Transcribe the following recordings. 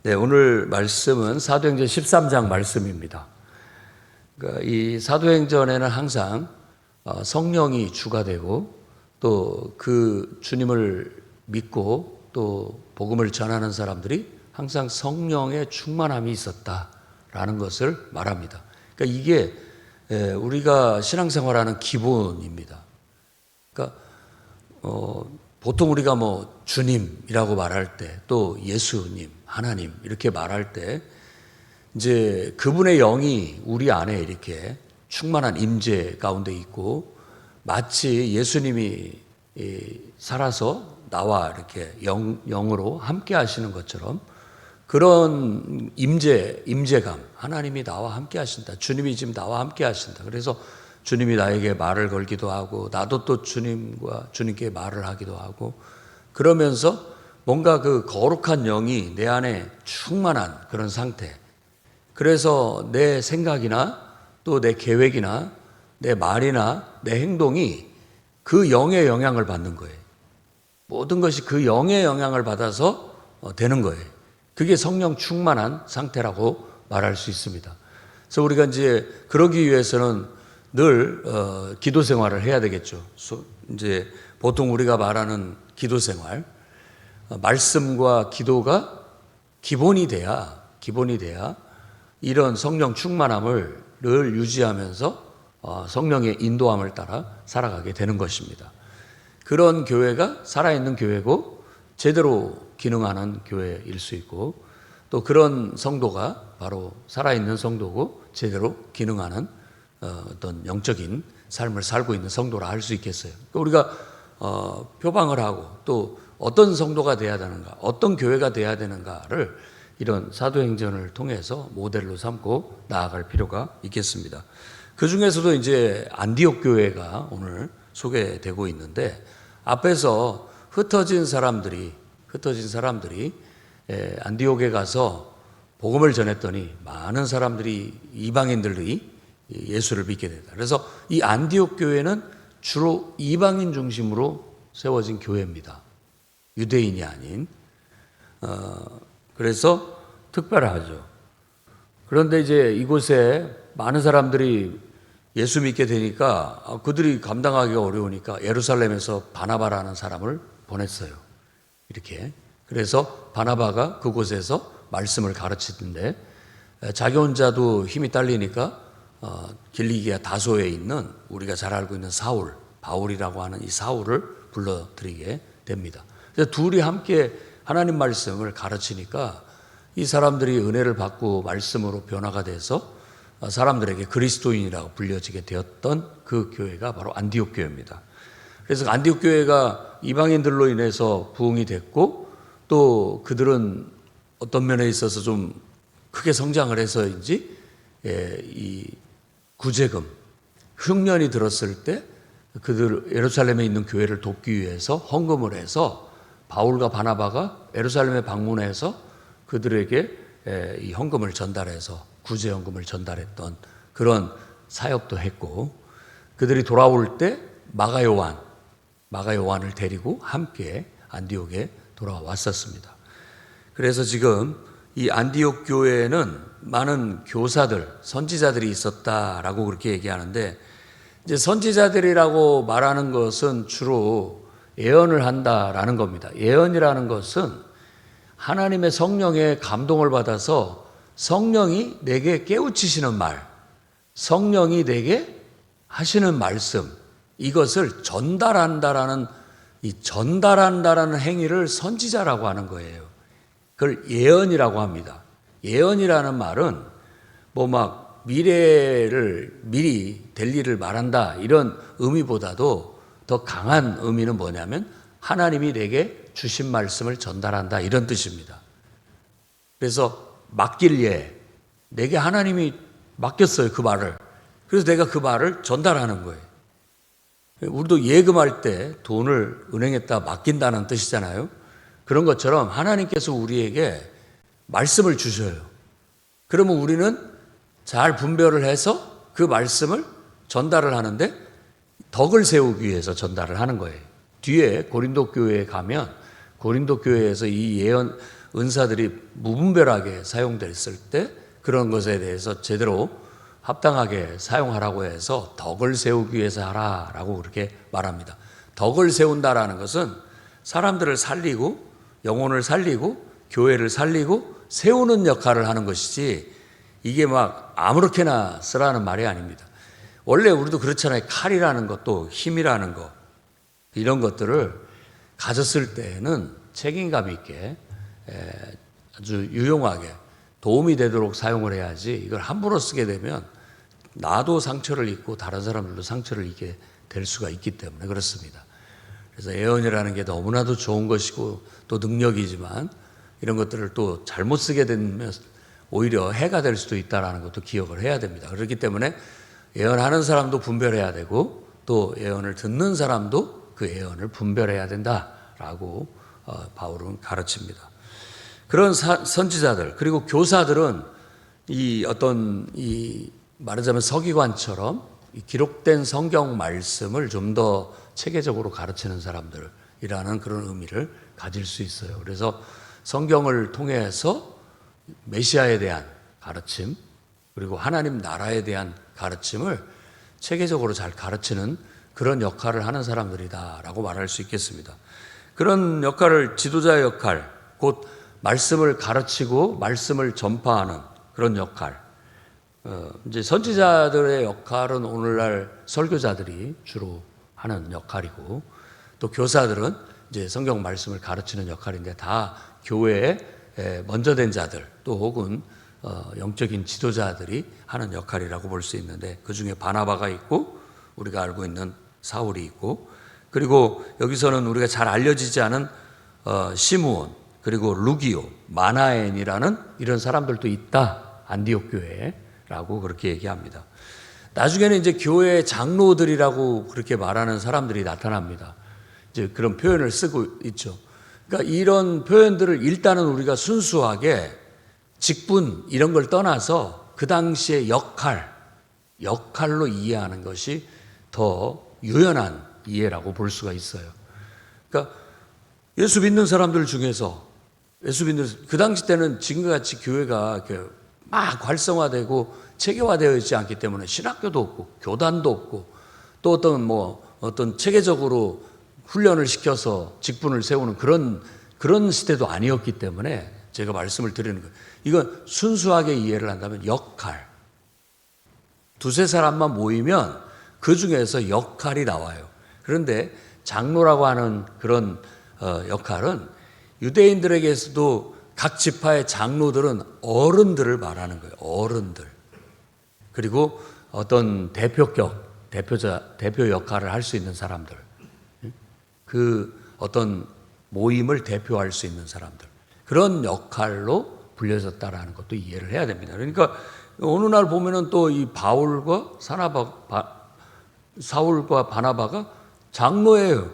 네, 오늘 말씀은 사도행전 13장 말씀입니다. 그러니까 이 사도행전에는 항상 성령이 주가 되고 또 그 주님을 믿고 또 복음을 전하는 사람들이 항상 성령의 충만함이 있었다라는 것을 말합니다. 그러니까 이게 우리가 신앙생활하는 기본입니다. 그러니까 보통 우리가 뭐 주님이라고 말할 때 또 예수님, 하나님 이렇게 말할 때 이제 그분의 영이 우리 안에 이렇게 충만한 임재 가운데 있고 마치 예수님이 살아서 나와 이렇게 영으로 함께 하시는 것처럼 그런 임재감, 하나님이 나와 함께 하신다. 주님이 지금 나와 함께 하신다. 그래서 주님이 나에게 말을 걸기도 하고 나도 또 주님께 말을 하기도 하고 그러면서 뭔가 그 거룩한 영이 내 안에 충만한 그런 상태. 그래서 내 생각이나 또 내 계획이나 내 말이나 내 행동이 그 영의 영향을 받는 거예요. 모든 것이 그 영의 영향을 받아서 되는 거예요. 그게 성령 충만한 상태라고 말할 수 있습니다. 그래서 우리가 이제 그러기 위해서는 늘 기도 생활을 해야 되겠죠. 이제 보통 우리가 말하는 기도 생활, 말씀과 기도가 기본이 돼야 이런 성령 충만함을 늘 유지하면서 성령의 인도함을 따라 살아가게 되는 것입니다. 그런 교회가 살아있는 교회고 제대로 기능하는 교회일 수 있고 또 그런 성도가 바로 살아있는 성도고 제대로 기능하는 어떤 영적인 삶을 살고 있는 성도라 할 수 있겠어요. 우리가 표방을 하고 또 어떤 성도가 돼야 되는가, 어떤 교회가 돼야 되는가를 이런 사도행전을 통해서 모델로 삼고 나아갈 필요가 있겠습니다. 그 중에서도 이제 안디옥 교회가 오늘 소개되고 있는데 앞에서 흩어진 사람들이 안디옥에 가서 복음을 전했더니 많은 사람들이 이방인들이 예수를 믿게 된다. 그래서 이 안디옥 교회는 주로 이방인 중심으로 세워진 교회입니다. 유대인이 아닌. 그래서 특별하죠. 그런데 이제 이곳에 많은 사람들이 예수 믿게 되니까 그들이 감당하기가 어려우니까 예루살렘에서 바나바라는 사람을 보냈어요. 이렇게. 그래서 바나바가 그곳에서 말씀을 가르치는데 자기 혼자도 힘이 딸리니까 길리기아 다소에 있는 우리가 잘 알고 있는 바울이라고 하는 이 사울을 불러들이게 됩니다. 그래서 둘이 함께 하나님 말씀을 가르치니까 이 사람들이 은혜를 받고 말씀으로 변화가 돼서 사람들에게 그리스도인이라고 불려지게 되었던 그 교회가 바로 안디옥 교회입니다. 그래서 안디옥 교회가 이방인들로 인해서 부흥이 됐고 또 그들은 어떤 면에 있어서 좀 크게 성장을 해서인지 이 구제금, 흉년이 들었을 때 그들 예루살렘에 있는 교회를 돕기 위해서 헌금을 해서 바울과 바나바가 예루살렘에 방문해서 그들에게 이 헌금을 전달해서 구제헌금을 전달했던 그런 사역도 했고 그들이 돌아올 때 마가 요한을 데리고 함께 안디옥에 돌아왔었습니다. 그래서 지금 이 안디옥 교회에는 많은 교사들, 선지자들이 있었다라고 그렇게 얘기하는데 이제 선지자들이라고 말하는 것은 주로 예언을 한다라는 겁니다. 예언이라는 것은 하나님의 성령의 감동을 받아서 성령이 내게 깨우치시는 말, 성령이 내게 하시는 말씀, 이것을 전달한다라는 행위를 선지자라고 하는 거예요. 그걸 예언이라고 합니다. 예언이라는 말은 뭐 막 미리 될 일을 말한다 이런 의미보다도 더 강한 의미는 뭐냐면 하나님이 내게 주신 말씀을 전달한다 이런 뜻입니다. 그래서 맡길 내게 하나님이 맡겼어요 그 말을. 그래서 내가 그 말을 전달하는 거예요. 우리도 예금할 때 돈을 은행에다 맡긴다는 뜻이잖아요. 그런 것처럼 하나님께서 우리에게 말씀을 주셔요. 그러면 우리는 잘 분별을 해서 그 말씀을 전달을 하는데 덕을 세우기 위해서 전달을 하는 거예요. 뒤에 고린도 교회에 가면 고린도 교회에서 이 은사들이 무분별하게 사용됐을 때 그런 것에 대해서 제대로 합당하게 사용하라고 해서 덕을 세우기 위해서 하라라고 그렇게 말합니다. 덕을 세운다라는 것은 사람들을 살리고 영혼을 살리고 교회를 살리고 세우는 역할을 하는 것이지 이게 막 아무렇게나 쓰라는 말이 아닙니다. 원래 우리도 그렇잖아요. 칼이라는 것도 힘이라는 것 이런 것들을 가졌을 때는 책임감 있게 아주 유용하게 도움이 되도록 사용을 해야지 이걸 함부로 쓰게 되면 나도 상처를 입고 다른 사람들도 상처를 입게 될 수가 있기 때문에 그렇습니다. 그래서 예언이라는 게 너무나도 좋은 것이고 또 능력이지만 이런 것들을 또 잘못 쓰게 되면 오히려 해가 될 수도 있다는 것도 기억을 해야 됩니다. 그렇기 때문에 예언하는 사람도 분별해야 되고 또 예언을 듣는 사람도 그 예언을 분별해야 된다라고 바울은 가르칩니다. 그런 선지자들 그리고 교사들은 말하자면 서기관처럼 기록된 성경 말씀을 좀 더 체계적으로 가르치는 사람들이라는 그런 의미를 가질 수 있어요. 그래서 성경을 통해서 메시아에 대한 가르침 그리고 하나님 나라에 대한 가르침을 체계적으로 잘 가르치는 그런 역할을 하는 사람들이다라고 말할 수 있겠습니다. 그런 역할을 지도자의 역할, 곧 말씀을 가르치고 말씀을 전파하는 그런 역할. 이제 선지자들의 역할은 오늘날 설교자들이 주로 하는 역할이고 또 교사들은 이제 성경 말씀을 가르치는 역할인데 다 교회에 먼저 된 자들 또 혹은 영적인 지도자들이 하는 역할이라고 볼 수 있는데 그중에 바나바가 있고 우리가 알고 있는 사울이 있고 그리고 여기서는 우리가 잘 알려지지 않은 시므온 그리고 루기오, 마나엔이라는 이런 사람들도 있다. 안디옥 교회라고 그렇게 얘기합니다. 나중에는 이제 교회 장로들이라고 그렇게 말하는 사람들이 나타납니다. 이제 그런 표현을 쓰고 있죠. 그러니까 이런 표현들을 일단은 우리가 순수하게 직분 이런 걸 떠나서 그 당시의 역할로 이해하는 것이 더 유연한 이해라고 볼 수가 있어요. 그러니까 예수 믿는 사람들 중에서 그 당시 때는 지금같이 교회가 막 활성화되고 체계화되어 있지 않기 때문에 신학교도 없고 교단도 없고 또 어떤 체계적으로 훈련을 시켜서 직분을 세우는 그런 시대도 아니었기 때문에 제가 말씀을 드리는 거예요. 이건 순수하게 이해를 한다면 역할. 두세 사람만 모이면 그 중에서 역할이 나와요. 그런데 장로라고 하는 그런 역할은 유대인들에게서도 각 지파의 장로들은 어른들을 말하는 거예요. 어른들. 그리고 어떤 대표 역할을 할 수 있는 사람들. 그 어떤 모임을 대표할 수 있는 사람들. 그런 역할로 불려졌다라는 것도 이해를 해야 됩니다. 그러니까 어느 날 보면은 또 이 사울과 바나바가 장로예요.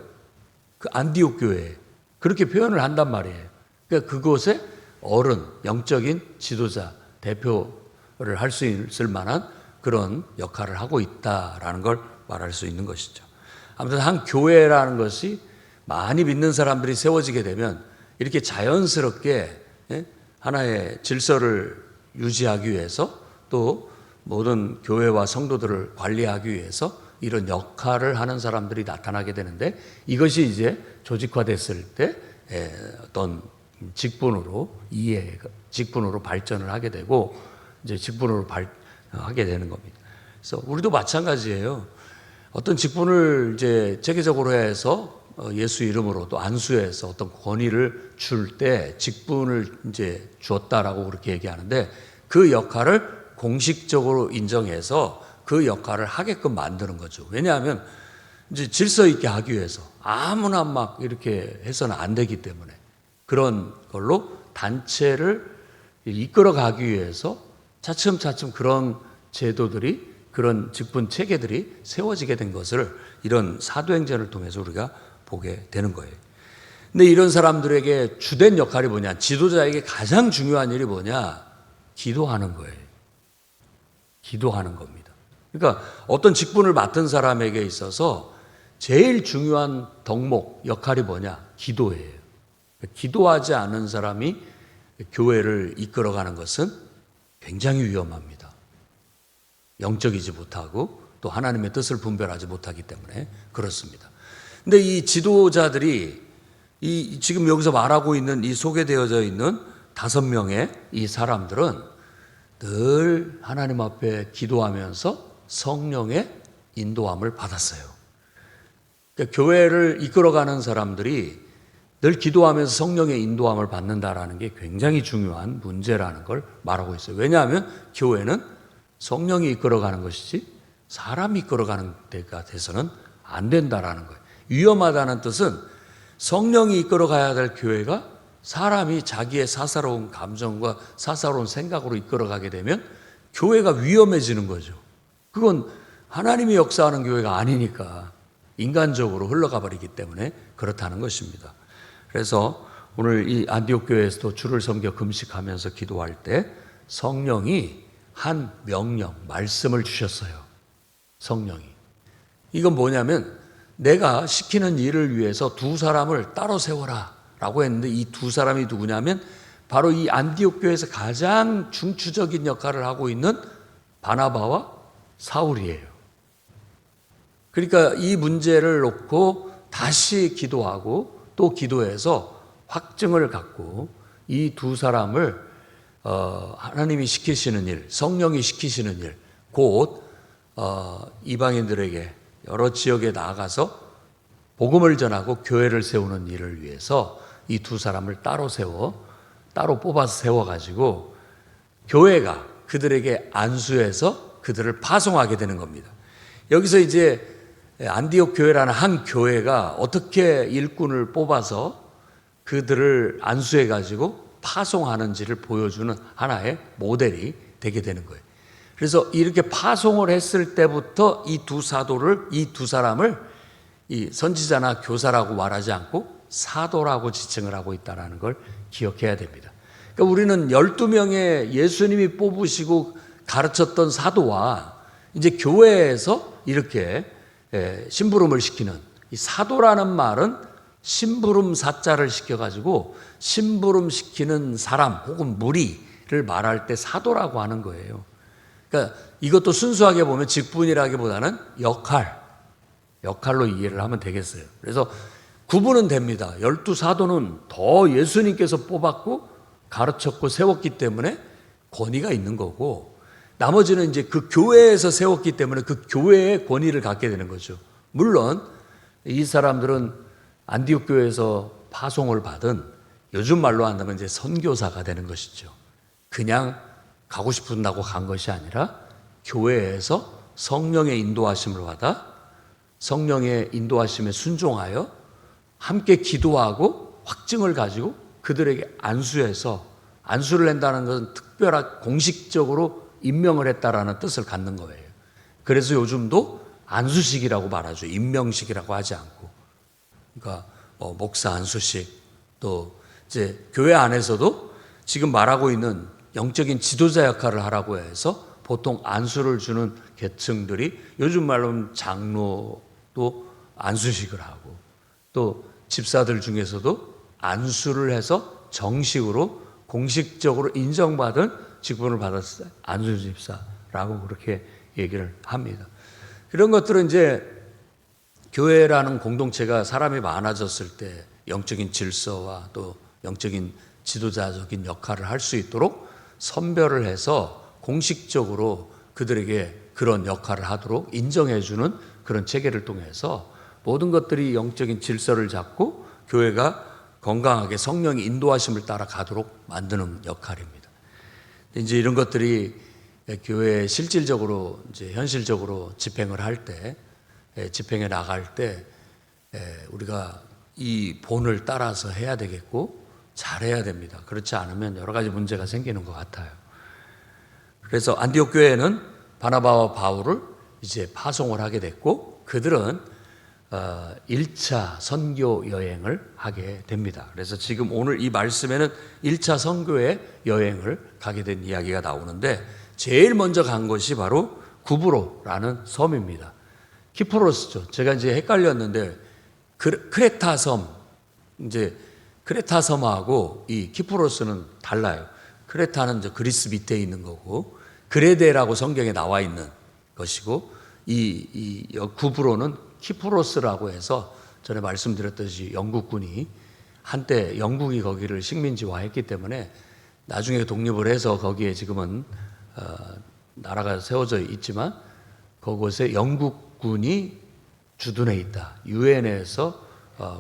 그 안디옥 교회에. 그렇게 표현을 한단 말이에요. 그러니까 그곳에 어른, 영적인 지도자, 대표를 할 수 있을 만한 그런 역할을 하고 있다라는 걸 말할 수 있는 것이죠. 아무튼 한 교회라는 것이 많이 믿는 사람들이 세워지게 되면 이렇게 자연스럽게 하나의 질서를 유지하기 위해서 또 모든 교회와 성도들을 관리하기 위해서 이런 역할을 하는 사람들이 나타나게 되는데 이것이 이제 조직화됐을 때 어떤 직분으로 발전을 하게 되고 이제 직분으로 하게 되는 겁니다. 그래서 우리도 마찬가지예요. 어떤 직분을 이제 체계적으로 해서 예수 이름으로 또 안수해서 어떤 권위를 줄 때 직분을 이제 주었다라고 그렇게 얘기하는데 그 역할을 공식적으로 인정해서 그 역할을 하게끔 만드는 거죠. 왜냐하면 이제 질서 있게 하기 위해서 아무나 막 이렇게 해서는 안 되기 때문에 그런 걸로 단체를 이끌어 가기 위해서 차츰차츰 그런 제도들이 그런 직분 체계들이 세워지게 된 것을 이런 사도행전을 통해서 우리가 보게 되는 거예요. 근데 이런 사람들에게 주된 역할이 뭐냐? 지도자에게 가장 중요한 일이 뭐냐? 기도하는 거예요. 기도하는 겁니다. 그러니까 어떤 직분을 맡은 사람에게 있어서 제일 중요한 덕목, 역할이 뭐냐? 기도예요. 기도하지 않은 사람이 교회를 이끌어가는 것은 굉장히 위험합니다. 영적이지 못하고 또 하나님의 뜻을 분별하지 못하기 때문에 그렇습니다. 근데 이 지도자들이 지금 여기서 말하고 있는 이 소개되어져 있는 5명의 이 사람들은 늘 하나님 앞에 기도하면서 성령의 인도함을 받았어요. 그러니까 교회를 이끌어가는 사람들이 늘 기도하면서 성령의 인도함을 받는다라는 게 굉장히 중요한 문제라는 걸 말하고 있어요. 왜냐하면 교회는 성령이 이끌어가는 것이지 사람이 이끌어가는 데가 돼서는 안 된다라는 거예요. 위험하다는 뜻은 성령이 이끌어가야 될 교회가 사람이 자기의 사사로운 감정과 사사로운 생각으로 이끌어가게 되면 교회가 위험해지는 거죠. 그건 하나님이 역사하는 교회가 아니니까 인간적으로 흘러가 버리기 때문에 그렇다는 것입니다. 그래서 오늘 이 안디옥 교회에서도 주를 섬겨 금식하면서 기도할 때 성령이 한 명령, 말씀을 주셨어요. 성령이. 이건 뭐냐면 내가 시키는 일을 위해서 2사람을 따로 세워라 라고 했는데 이 2사람이 누구냐면 바로 이 안디옥 교회에서 가장 중추적인 역할을 하고 있는 바나바와 사울이에요. 그러니까 이 문제를 놓고 다시 기도하고 또 기도해서 확증을 갖고 이 2사람을 하나님이 시키시는 일, 성령이 시키시는 일, 곧 이방인들에게 여러 지역에 나아가서 복음을 전하고 교회를 세우는 일을 위해서 이 2사람을 따로 뽑아서 세워가지고 교회가 그들에게 안수해서 그들을 파송하게 되는 겁니다. 여기서 이제 안디옥 교회라는 한 교회가 어떻게 일꾼을 뽑아서 그들을 안수해가지고 파송하는지를 보여주는 하나의 모델이 되게 되는 거예요. 그래서 이렇게 파송을 했을 때부터 이 2사도를, 이 2사람을 이 선지자나 교사라고 말하지 않고 사도라고 지칭을 하고 있다는 걸 기억해야 됩니다. 그러니까 우리는 12명의 예수님이 뽑으시고 가르쳤던 사도와 이제 교회에서 이렇게 심부름을 시키는 이 사도라는 말은 심부름 사자를 시켜가지고 심부름 시키는 사람 혹은 무리를 말할 때 사도라고 하는 거예요. 그러니까 이것도 순수하게 보면 직분이라기보다는 역할로 이해를 하면 되겠어요. 그래서 구분은 됩니다. 12사도는 더 예수님께서 뽑았고 가르쳤고 세웠기 때문에 권위가 있는 거고 나머지는 이제 그 교회에서 세웠기 때문에 그 교회의 권위를 갖게 되는 거죠. 물론 이 사람들은 안디옥 교회에서 파송을 받은 요즘 말로 한다면 이제 선교사가 되는 것이죠. 그냥 가고 싶은다고 간 것이 아니라 교회에서 성령의 인도하심을 받아 성령의 인도하심에 순종하여 함께 기도하고 확증을 가지고 그들에게 안수해서 안수를 낸다는 것은 특별한 공식적으로 임명을 했다라는 뜻을 갖는 거예요. 그래서 요즘도 안수식이라고 말하죠. 임명식이라고 하지 않고. 그러니까 목사 안수식 또 이제 교회 안에서도 지금 말하고 있는 영적인 지도자 역할을 하라고 해서 보통 안수를 주는 계층들이 요즘 말로는 장로도 안수식을 하고 또 집사들 중에서도 안수를 해서 정식으로 공식적으로 인정받은 직분을 받았을 때 안수집사라고 그렇게 얘기를 합니다. 이런 것들은 이제 교회라는 공동체가 사람이 많아졌을 때 영적인 질서와 또 영적인 지도자적인 역할을 할 수 있도록 선별을 해서 공식적으로 그들에게 그런 역할을 하도록 인정해주는 그런 체계를 통해서 모든 것들이 영적인 질서를 잡고 교회가 건강하게 성령의 인도하심을 따라 가도록 만드는 역할입니다. 이제 이런 것들이 교회에 실질적으로 이제 현실적으로 집행을 할 때, 집행에 나갈 때 우리가 이 본을 따라서 해야 되겠고 잘해야 됩니다. 그렇지 않으면 여러 가지 문제가 생기는 것 같아요. 그래서 안디옥 교회는 바나바와 바울을 이제 파송을 하게 됐고 그들은 1차 선교 여행을 하게 됩니다. 그래서 지금 오늘 이 말씀에는 1차 선교의 여행을 가게 된 이야기가 나오는데 제일 먼저 간 것이 바로 구브로라는 섬입니다. 키프로스죠. 제가 이제 헷갈렸는데 크레타 섬, 이제 크레타 섬하고 이 키프로스는 달라요. 크레타는 이제 그리스 밑에 있는 거고, 그레데라고 성경에 나와 있는 것이고, 이 구브로는 키프로스라고 해서 전에 말씀드렸듯이 영국군이 한때 영국이 거기를 식민지화했기 때문에 나중에 독립을 해서 거기에 지금은 나라가 세워져 있지만 그곳에 영국군이 주둔해 있다. 유엔에서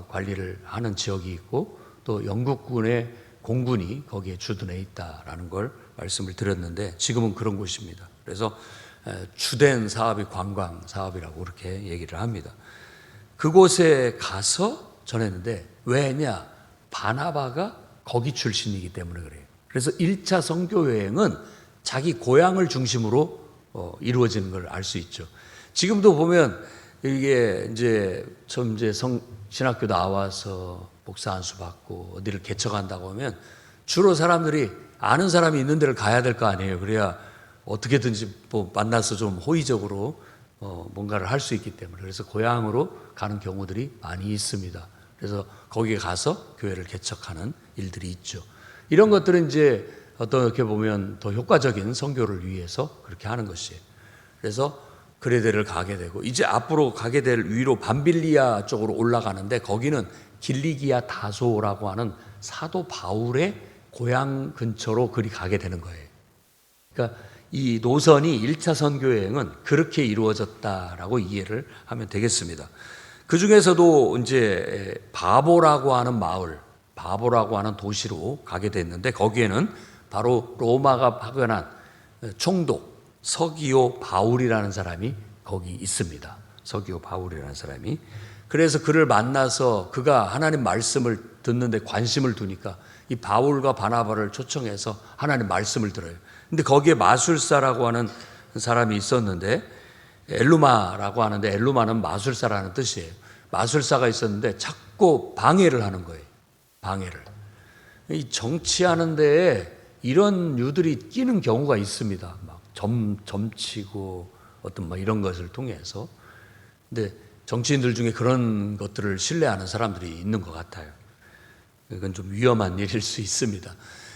관리를 하는 지역이 있고 또 영국군의 공군이 거기에 주둔해 있다라는 걸 말씀을 드렸는데 지금은 그런 곳입니다. 그래서 주된 사업이 관광 사업이라고 그렇게 얘기를 합니다. 그곳에 가서 전했는데 왜냐? 바나바가 거기 출신이기 때문에 그래요. 그래서 1차 선교 여행은 자기 고향을 중심으로 이루어지는 걸 알 수 있죠. 지금도 보면 이게 이제 처음 이제 신학교 나와서 목사 안수 받고 어디를 개척한다고 하면 주로 사람들이 아는 사람이 있는 데를 가야 될 거 아니에요. 그래야 어떻게든지 뭐 만나서 좀 호의적으로 뭔가를 할 수 있기 때문에 그래서 고향으로 가는 경우들이 많이 있습니다. 그래서 거기에 가서 교회를 개척하는 일들이 있죠. 이런 것들은 이제 어떻게 보면 더 효과적인 선교를 위해서 그렇게 하는 것이에요. 그래서 그레데를 가게 되고 이제 앞으로 가게 될 위로 밤빌리아 쪽으로 올라가는데 거기는 길리기아 다소라고 하는 사도 바울의 고향 근처로 그리 가게 되는 거예요. 그러니까 이 노선이 1차 선교 여행은 그렇게 이루어졌다라고 이해를 하면 되겠습니다. 그 중에서도 이제 바보라고 하는 마을, 바보라고 하는 도시로 가게 됐는데 거기에는 바로 로마가 파견한 총독 서기오 바울이라는 사람이 거기 있습니다. 서기오 바울이라는 사람이. 그래서 그를 만나서 그가 하나님 말씀을 듣는데 관심을 두니까 이 바울과 바나바를 초청해서 하나님 말씀을 들어요. 근데 거기에 마술사라고 하는 사람이 있었는데 엘루마라고 하는데 엘루마는 마술사라는 뜻이에요. 마술사가 있었는데 자꾸 방해를 하는 거예요. 방해를. 이 정치하는 데에 이런 유들이 끼는 경우가 있습니다. 막 점치고 어떤 뭐 이런 것을 통해서. 근데 정치인들 중에 그런 것들을 신뢰하는 사람들이 있는 것 같아요. 이건 좀 위험한 일일 수 있습니다.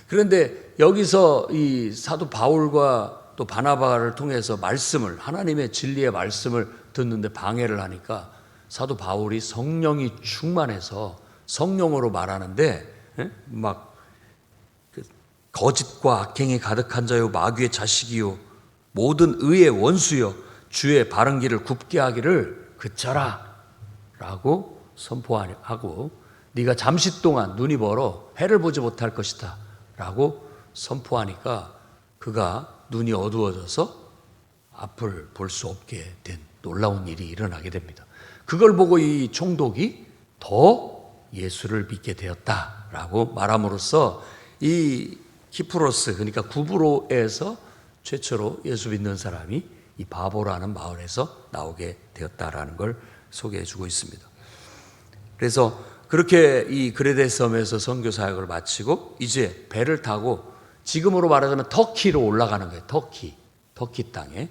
그런데 여기서 이 사도 바울과 또 바나바를 통해서 말씀을 하나님의 진리의 말씀을 듣는데 방해를 하니까 사도 바울이 성령이 충만해서 성령으로 말하는데 막 거짓과 악행이 가득한 자요 마귀의 자식이요 모든 의의 원수요 주의 바른 길을 굽게 하기를 그쳐라 라고 선포하고 네가 잠시 동안 눈이 멀어 해를 보지 못할 것이다 라고 선포하니까 그가 눈이 어두워져서 앞을 볼 수 없게 된 놀라운 일이 일어나게 됩니다. 그걸 보고 이 총독이 더 예수를 믿게 되었다라고 말함으로써 이 키프로스 그러니까 구브로에서 최초로 예수 믿는 사람이 이 바보라는 마을에서 나오게 되었다라는 걸 소개해 주고 있습니다. 그래서 그렇게 이 그레데 섬에서 선교 사역을 마치고 이제 배를 타고 지금으로 말하자면 터키로 올라가는 거예요. 터키 땅에.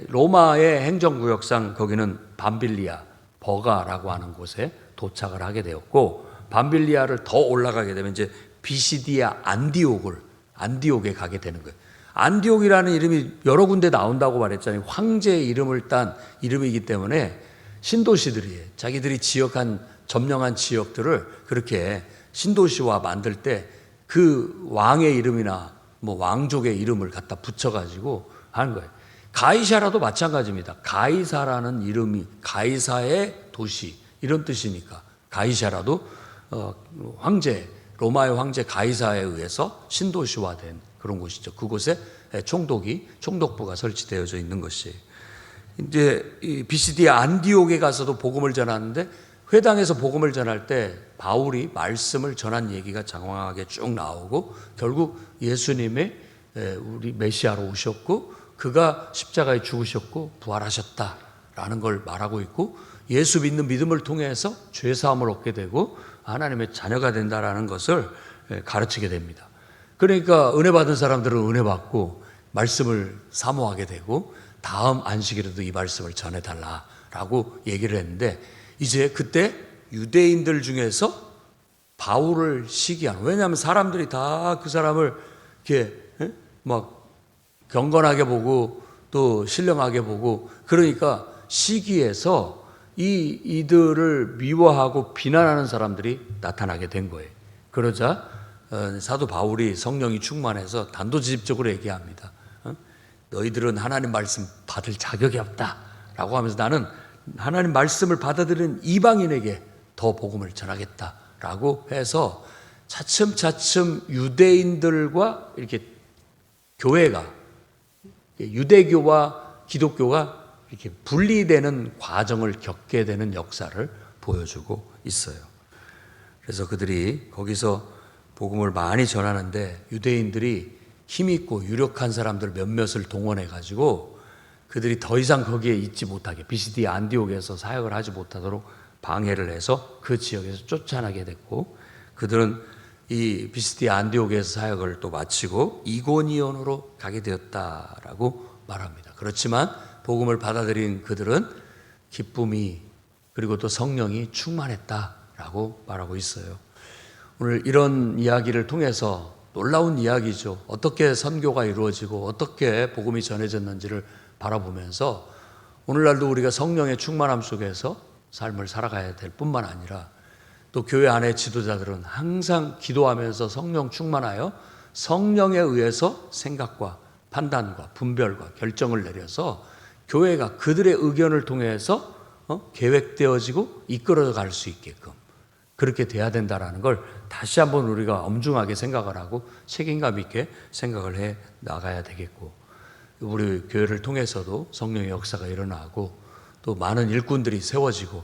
로마의 행정구역상 거기는 밤빌리아, 버가라고 하는 곳에 도착을 하게 되었고 밤빌리아를 더 올라가게 되면 이제 비시디아 안디옥에 가게 되는 거예요. 안디옥이라는 이름이 여러 군데 나온다고 말했잖아요. 황제의 이름을 딴 이름이기 때문에 신도시들이에요. 자기들이 점령한 지역들을 그렇게 신도시화 만들 때 그 왕의 이름이나 뭐 왕족의 이름을 갖다 붙여가지고 하는 거예요. 가이사라도 마찬가지입니다. 가이사라는 이름이 가이사의 도시 이런 뜻이니까 가이사라도 로마의 황제 가이사에 의해서 신도시화된 그런 곳이죠. 그곳에 총독부가 설치되어져 있는 것이에요. 이제 이 비시디아 안디옥에 가서도 복음을 전하는데 회당에서 복음을 전할 때 바울이 말씀을 전한 얘기가 장황하게 쭉 나오고 결국 예수님의 우리 메시아로 오셨고 그가 십자가에 죽으셨고 부활하셨다라는 걸 말하고 있고 예수 믿는 믿음을 통해서 죄 사함을 얻게 되고 하나님의 자녀가 된다라는 것을 가르치게 됩니다. 그러니까 은혜 받은 사람들은 은혜 받고 말씀을 사모하게 되고 다음 안식일에도 이 말씀을 전해달라라고 얘기를 했는데 이제 그때 유대인들 중에서 바울을 시기하는, 왜냐하면 사람들이 다 그 사람을 이렇게 막 경건하게 보고 또 신령하게 보고, 그러니까 시기해서 이들을 미워하고 비난하는 사람들이 나타나게 된 거예요. 그러자 사도 바울이 성령이 충만해서 단도직입적으로 얘기합니다. 너희들은 하나님 말씀 받을 자격이 없다라고 하면서 나는 하나님 말씀을 받아들이는 이방인에게 더 복음을 전하겠다라고 해서 차츰차츰 유대인들과 이렇게 교회가, 유대교와 기독교가 이렇게 분리되는 과정을 겪게 되는 역사를 보여주고 있어요. 그래서 그들이 거기서 복음을 많이 전하는데 유대인들이 힘있고 유력한 사람들 몇몇을 동원해 가지고 그들이 더 이상 거기에 있지 못하게, 비시디 안디옥에서 사역을 하지 못하도록 방해를 해서 그 지역에서 쫓아나게 됐고, 그들은 이 비시디 안디옥에서 사역을 또 마치고 이고니온으로 가게 되었다라고 말합니다. 그렇지만 복음을 받아들인 그들은 기쁨이, 그리고 또 성령이 충만했다라고 말하고 있어요. 오늘 이런 이야기를 통해서 놀라운 이야기죠. 어떻게 선교가 이루어지고 어떻게 복음이 전해졌는지를 바라보면서 오늘날도 우리가 성령의 충만함 속에서 삶을 살아가야 될 뿐만 아니라 또 교회 안의 지도자들은 항상 기도하면서 성령 충만하여 성령에 의해서 생각과 판단과 분별과 결정을 내려서 교회가 그들의 의견을 통해서 계획되어지고 이끌어져 갈 수 있게끔 그렇게 돼야 된다라는 걸 다시 한번 우리가 엄중하게 생각을 하고 책임감 있게 생각을 해 나가야 되겠고, 우리 교회를 통해서도 성령의 역사가 일어나고 또 많은 일꾼들이 세워지고,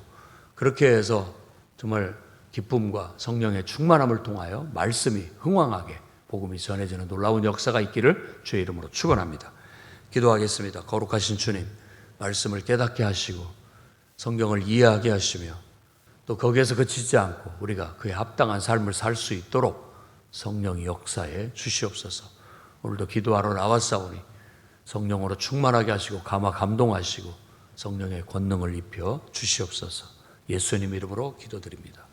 그렇게 해서 정말 기쁨과 성령의 충만함을 통하여 말씀이 흥왕하게 복음이 전해지는 놀라운 역사가 있기를 주의 이름으로 축원합니다. 기도하겠습니다. 거룩하신 주님, 말씀을 깨닫게 하시고 성경을 이해하게 하시며 또 거기에서 그치지 않고 우리가 그에 합당한 삶을 살 수 있도록 성령의 역사에 주시옵소서. 오늘도 기도하러 나왔사오니 성령으로 충만하게 하시고 감화 감동하시고 성령의 권능을 입혀 주시옵소서. 예수님 이름으로 기도드립니다.